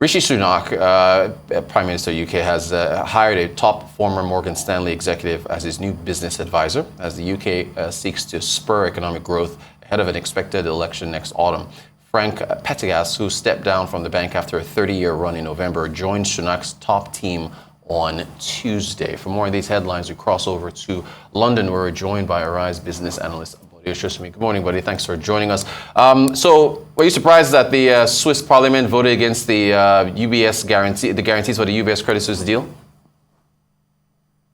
Rishi Sunak, Prime Minister UK, has hired a top former Morgan Stanley executive as his new business advisor as the UK seeks to spur economic growth ahead of an expected election next autumn. Frank Pettigas, who stepped down from the bank after a 30-year run in November, joined Sunak's top team on Tuesday. For more of these headlines, we cross over to London, where we're joined by Arise business analyst Good morning, buddy. Thanks for joining us. So, were you surprised that the Swiss Parliament voted against the UBS guarantees for the UBS Credit Suisse deal?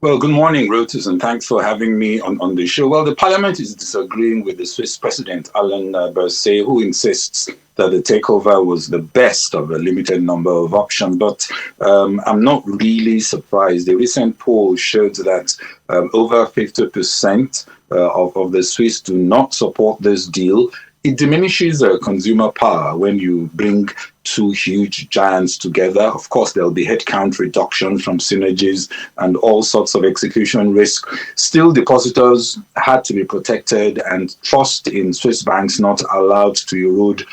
Well, good morning, Reuters, and thanks for having me on the show. Well, the Parliament is disagreeing with the Swiss President, Alain Berset, who insists that the takeover was the best of a limited number of options. But I'm not really surprised. The recent poll showed that over 50% of the Swiss do not support this deal. It diminishes consumer power when you bring two huge giants together. Of course, there'll be headcount reduction from synergies and all sorts of execution risk. Still, depositors had to be protected and trust in Swiss banks not allowed to erode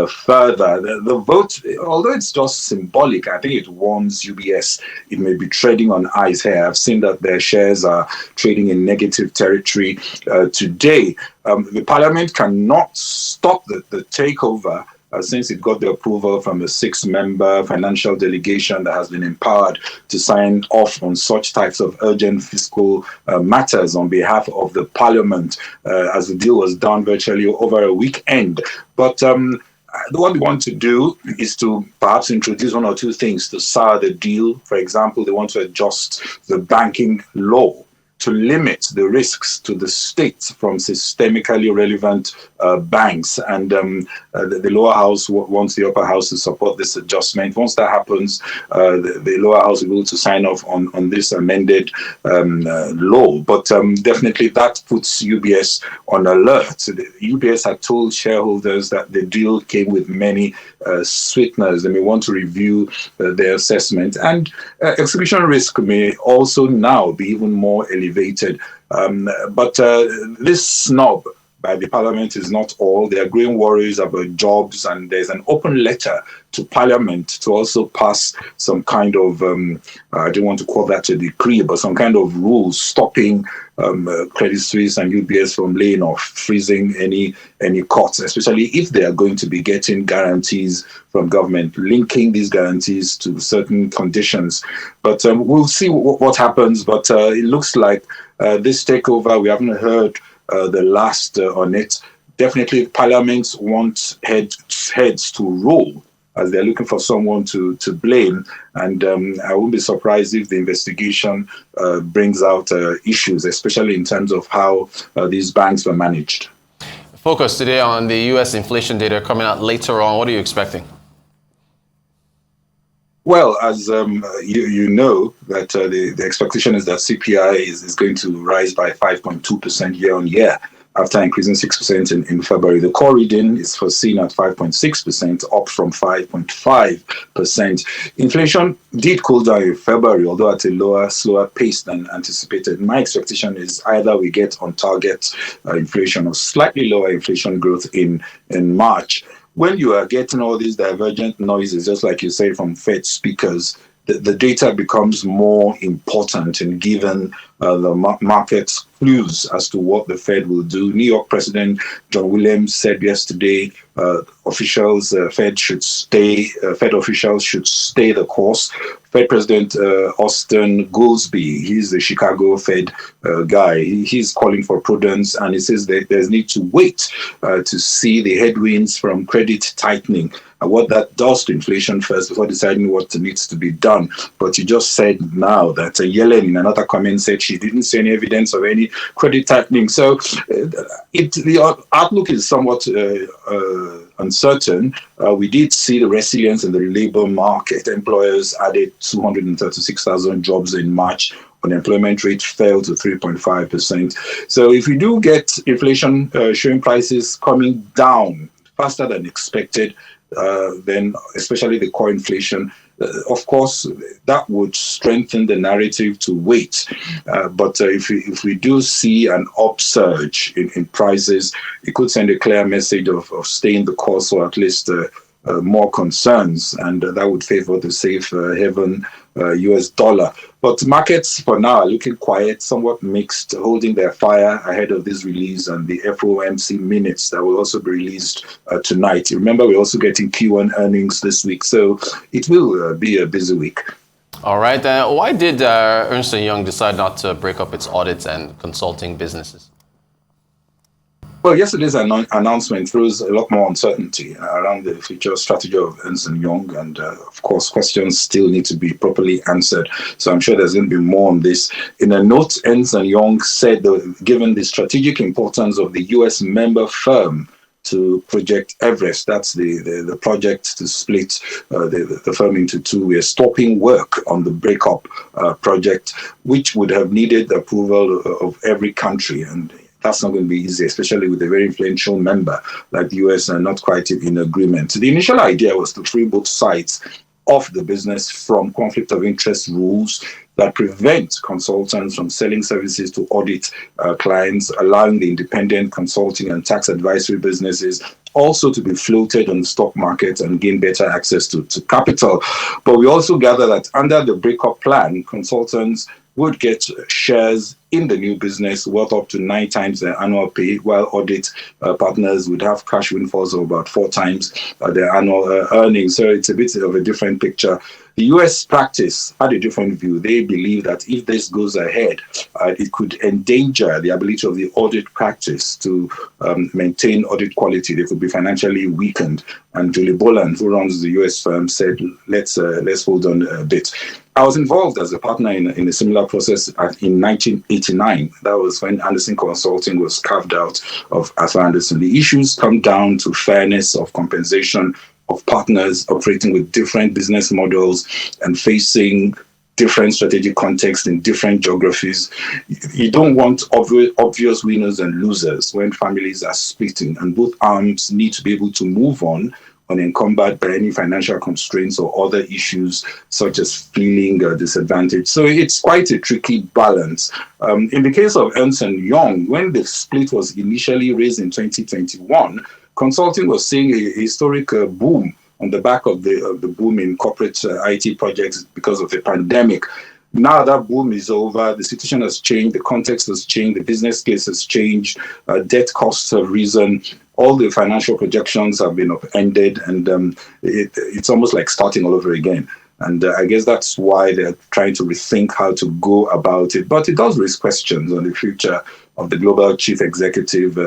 further. The vote, although it's just symbolic, I think it warns UBS it may be treading on ice here. I've seen that their shares are trading in negative territory today. The Parliament cannot stop the takeover since it got the approval from a 6-member financial delegation that has been empowered to sign off on such types of urgent fiscal matters on behalf of the Parliament, as the deal was done virtually over a weekend. But what we want to do is to perhaps introduce one or two things to sour the deal. For example, they want to adjust the banking law to limit the risks to the state from systemically relevant banks. And the lower house wants the upper house to support this adjustment. Once that happens, the lower house will be able to sign off on this amended law. But definitely that puts UBS on alert. UBS had told shareholders that the deal came with many sweeteners. They may want to review their assessment. And execution risk may also now be even more elevated. But this snub by the Parliament is not all. There are growing worries about jobs, and there's an open letter to Parliament to also pass some kind of, I don't want to call that a decree, but some kind of rules stopping Credit Suisse and UBS from laying off, freezing any cuts, especially if they are going to be getting guarantees from government, linking these guarantees to certain conditions. But we'll see what happens. But it looks like this takeover, we haven't heard the last on it. Definitely, parliaments want heads to roll as they're looking for someone to blame. And I wouldn't be surprised if the investigation brings out issues, especially in terms of how these banks were managed. Focus today on the U.S. inflation data coming out later on. What are you expecting? Well, as you know, that the expectation is that CPI is going to rise by 5.2% year on year after increasing 6% in February. The core reading is foreseen at 5.6%, up from 5.5%. Inflation did cool down in February, although at a slower pace than anticipated. My expectation is either we get on target inflation or slightly lower inflation growth in March. When you are getting all these divergent noises, just like you say, from Fed speakers, the data becomes more important in giving the market's clues as to what the Fed will do. New York President John Williams said yesterday Fed officials should stay the course. Fed President Austin Goolsbee, he's the Chicago Fed guy. He's calling for prudence, and he says that there's need to wait to see the headwinds from credit tightening and what that does to inflation first before deciding what needs to be done. But you just said now that Yellen, in another comment, said she didn't see any evidence of any credit tightening. So the outlook is somewhat uncertain. We did see the resilience in the labor market. Employers added 236,000 jobs in March. Unemployment rate fell to 3.5%. So if we do get inflation showing prices coming down faster than expected, then especially the core inflation, of course, that would strengthen the narrative to wait. But if we do see an upsurge in prices, it could send a clear message of staying the course, or at least more concerns, and that would favor the safe haven US dollar. But markets for now are looking quiet, somewhat mixed, holding their fire ahead of this release and the FOMC minutes that will also be released tonight. Remember, we're also getting Q1 earnings this week, so it will be a busy week. All right. Why did Ernst Young decide not to break up its audits and consulting businesses? Well, yesterday's announcement throws a lot more uncertainty around the future strategy of Ernst Young, and of course, questions still need to be properly answered. So I'm sure there's going to be more on this. In a note, Ernst Young said that given the strategic importance of the U.S. member firm to Project Everest, that's the project to split the firm into two, we are stopping work on the breakup project, which would have needed the approval of every country. And that's not going to be easy, especially with a very influential member like the US and not quite in agreement. The initial idea was to free both sides of the business from conflict of interest rules that prevent consultants from selling services to audit clients, allowing the independent consulting and tax advisory businesses also to be floated on the stock market and gain better access to capital. But we also gather that under the breakup plan, consultants would get shares in the new business worth up to 9 times their annual pay, while audit partners would have cash windfalls of about 4 times their annual earnings. So it's a bit of a different picture. The US practice had a different view. They believe that if this goes ahead, it could endanger the ability of the audit practice to maintain audit quality. They could be financially weakened. And Julie Boland, who runs the US firm, said, let's hold on a bit. I was involved as a partner in a similar process in 1989. That was when Anderson Consulting was carved out of Arthur Anderson. The issues come down to fairness of compensation of partners operating with different business models and facing different strategic contexts in different geographies. You don't want obvious winners and losers when families are splitting, and both arms need to be able to move on unencumbered by any financial constraints or other issues such as feeling disadvantaged. So it's quite a tricky balance. In the case of Ernst Young, when the split was initially raised in 2021, consulting was seeing a historic boom on the back of the boom in corporate IT projects because of the pandemic. Now that boom is over, the situation has changed, the context has changed, the business case has changed, debt costs have risen, all the financial projections have been upended, and it's almost like starting all over again. And I guess that's why they're trying to rethink how to go about it. But it does raise questions on the future of the global chief executive,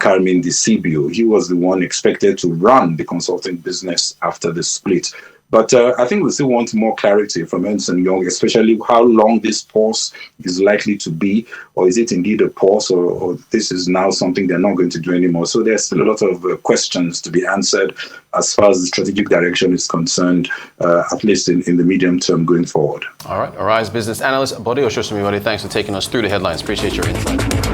Carmine Di Sibio. He was the one expected to run the consulting business after the split. But I think we still want more clarity from Ernst Young, especially how long this pause is likely to be, or is it indeed a pause, or this is now something they're not going to do anymore. So there's still a lot of questions to be answered as far as the strategic direction is concerned, at least in the medium term going forward. All right. Arise business analyst Bode Oshosumiwade, thanks for taking us through the headlines. Appreciate your insight.